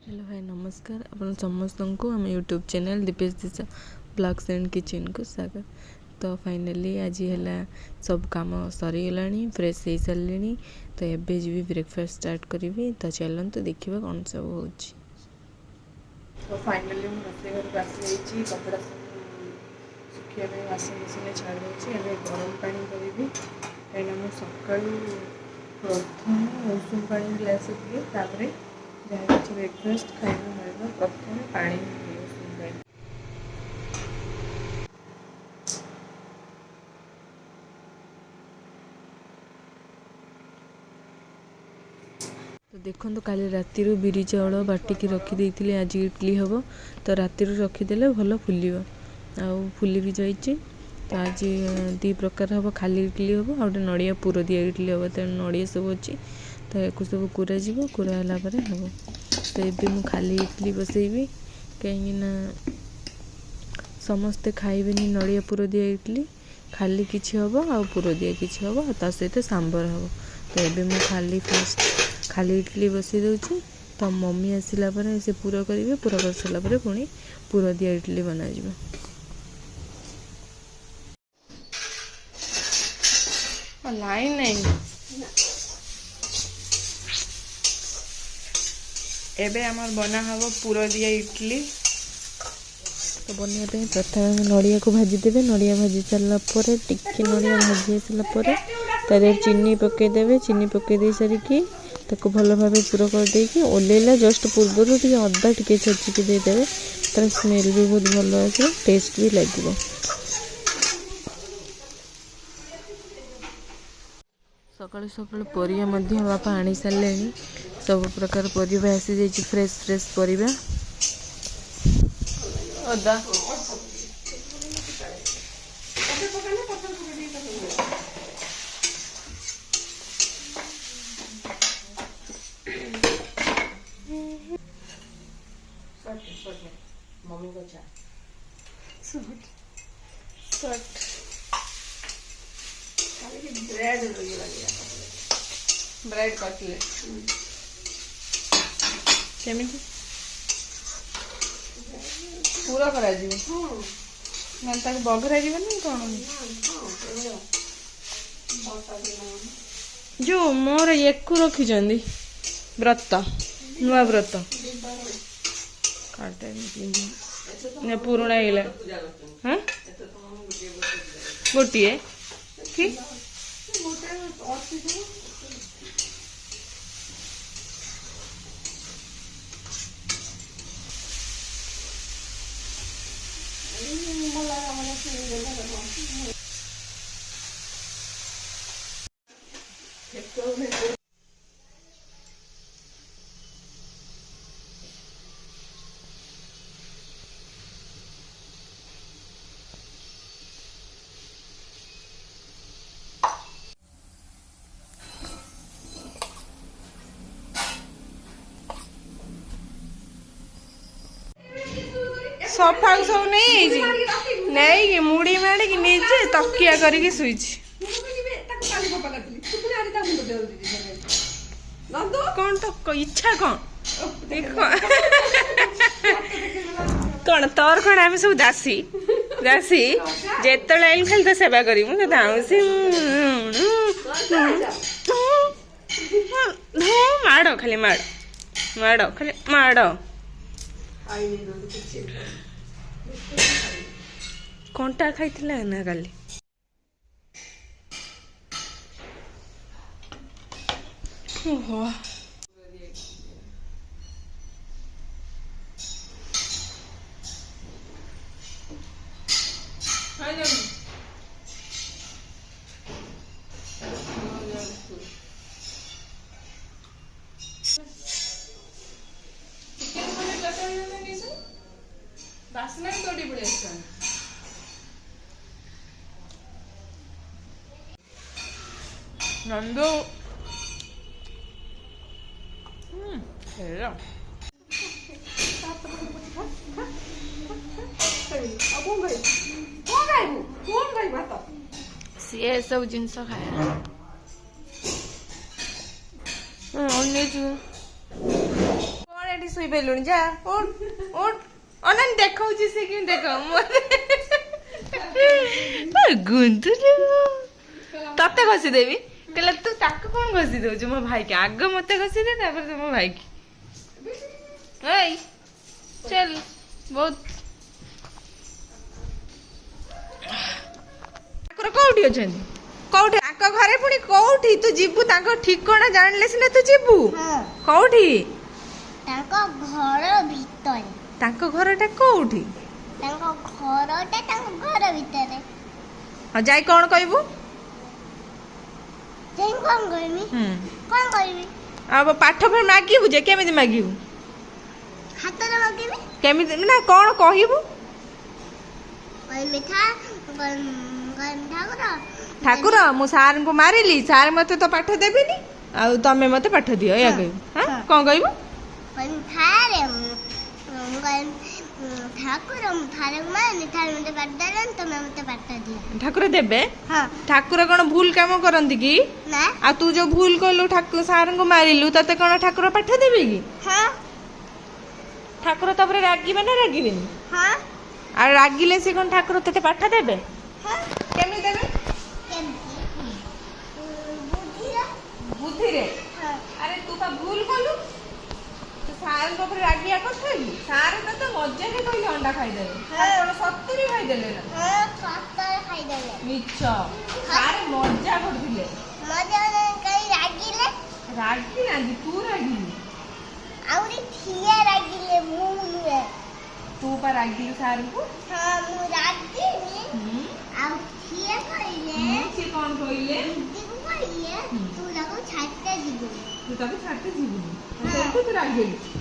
Hello hi नमस्कार अपन समस्त को आम YouTube channel Deepesh Disha blogs and kitchen को स्वागत। तो फाइनली आज है सब काम सरीगला फ्रेश हो सारे तो एवं जी ब्रेकफास्ट स्टार्ट करी। तो चलते देखा कौन सब हो। तो फाइनली मुझे घर को आसी कपड़ा सुखाई वाशिंग मशीन छाड़ी गरम पानी करी कहीं मुझे सका प्रथम उषुम पानी ग्लास पिए तापर जहाँ किसी ब्रेकफास्ट खाଇବା प्रथम पानी तो देखो काली राति बिरी चाउल बाटिकी रखी आज इडली हम तो राति रखीदे भल फुल आउ फुली भी जाइए। तो आज दी प्रकार हम खाली इडली हम आ नड़िया पुर दिया इडली हम तेणु नड़िया सब अच्छी तो या सब कूरा कूरा हम। तो ये मुझे खाली इडली बसैबी कहीं समस्ते खाइबे नड़िया पुर दिया इडली खाली किसी हम आ पुर दिया किसी हम ता सहित सांबर हम। तो ये मुझे खाली फास्ट खाली इडली बसई दूची। तो मम्मी आसला से पूरा करेंगे पूरा कर सारा पुणी पुर दिया इडली बना लाइन नहीं एबे आमर बना हम पुर दिया इडली। तो बनवाई प्रथम नड़िया को भाजीदेवे नड़िया भाजी सारापर टिके नड़िया भाजी सारापर तार चीनी पकईदे चीनी पकई सारिकी भल भाव पुर करदे ओल्ला जस्ट पूर्वर टे अदा टे छेचिकी देदेवे तार स्मेल भी बहुत भल आस टेस्ट भी लगे। सकाळु सकाळु परिया बापा आनी सारे सब प्रकार परिबा आसी जाइए फ्रेश फ्रेश परिबा अदा मम्मी को चा ब्रेड कटलेट केमिति पूरा करा बघरा कौन जो मोर एक रखी व्रत नुआ व्रत काटे पुराणा हाँ गोटे कि सफा सब नहीं मुड़ी माड़ी निजे तकिया करके शुईची कौन तो इच्छा कौन देख कौन तोर कौन आम सब दासी दासी जेत आइल खाली तो सेवा करी माड़ खाली माड़ माड़ खाली माड़ कंटा खाई ना काली ओहो बासना तोड़ी पड़े नंदो सी सब जिनस खाए ଏଠି ଶୋଇ ପାରିଲୁଣି ଯା ଉଠ ଉଠ ଅନାନି ଦେଖଉଛି ସେ କେମିତି ଦେଖ ଗୁନ୍ଦୁରୁ ତତେ ଘଷିଦେବି କହିଲା ତୁ ତାକୁ କଣ ଘଷି ଦଉଛୁ ମୋ ଭାଇକି ଆଗ ମତେ ଘଷି ଦେ ତାପରେ ତୁ ମୋ ଭାଇକି ଏଇ ଚଲ ବହୁତ ଠାକୁର କୋଉଠି ଅଛନ୍ତି କୋଉଠି ତାଙ୍କ ଘରେ ପୁଣି କୋଉଠି ତୁ ଯିବୁ ତାଙ୍କ ଠିକଣା ଜାଣିଲେ ସିନା ତୁ ଯିବୁ କୋଉଠି ତାଙ୍କ ଘର ଭିତରେ ତାଙ୍କ ଘରଟା କୋଉଠି ତାଙ୍କ ଘର ଭିତରେ ହଁ ଯାଇ କଣ କହିବୁ ଯାଇ କଣ କହିବି କଣ କହିବି ଆଉ ପାଠ ଫେର ମାଗିବୁ ଯେ କେମିତି ମାଗିବୁ ହାତରେ ମାଗିବି କେମିତି ନା କଣ କହିବୁ ମିଠା ଠାକୁର ମୁଁ ସାର୍ଙ୍କୁ ମାରିଲି ସାର୍ ମତେ ତ ପାଠ ଦେବେନି ଆଉ ତମେ ମତେ ପାଠ ଦିଅ ଏଇଆ କହିବୁ କଣ କହିବୁ ଠାକୁର ଥାରକୁ ମାରିନି ଥାର ମତେ ପାଠ ଦେଲେନି ତମେ ମତେ ପାଠ ଦିଅ ଠାକୁର ଦେବେ ହଁ ଠାକୁର କଣ ଭୁଲ କାମ କରନ୍ତି କି ନା ଆଉ ତୁ ଯୋଉ ଭୁଲ କଲୁ ସାର୍ଙ୍କୁ ମାରିଲୁ ତତେ କଣ ଠାକୁର ପାଠ ଦେବେ କି ହଁ ଠାକୁର ତାପରେ ରାଗିବେ ନା ରାଗିବେନି ହଁ ଆଉ ରାଗିଲେ ସେ କଣ ଠାକୁର ତତେ ପାଠ ଦେବେ ହଁ କେମିତି ଦେବେ ବୁଦ୍ଧିରେ ହଁ ଆରେ ତୁ ପା ଭୁଲ କଲୁ ତୁ ସାର୍ଙ୍କ ଉପରେ ରାଗିବା କଥା କି ସାର୍ ତତେ ମଜାରେ କହିଲେ ଅଣ୍ଡା ଖାଇଦେବେ କଣ ସତୁରି ଖାଇଦେଲେ ନା ସତରେ ଖାଇଦେଲେ ମିଛ ସାର୍ ମଜା କରୁଥିଲେ ରାଗିଲେ ରାଗିନାହାନ୍ତି ତୁ ରାଗିଲୁ ଆହୁରି ଠିଆ ରାଗିଲେ ମୁଁ ନୁହେଁ ତୁ ପା ରାଗିଲୁ ସାର୍ଙ୍କୁ ହଁ ମୁଁ ରାଗିନି ଆଉ ଠିଆ କହିଲେ ସିଏ କଣ କହିଲେ ଦିଦିକୁ କହିଲେ ତୁ ତାକୁ ଛାଡିତେ ଯିବୁନି ତୁ ତାକୁ ଛାଡିତେ ଯିବୁନି ସେଇଠୁ ତୁ ରାଗିଲୁ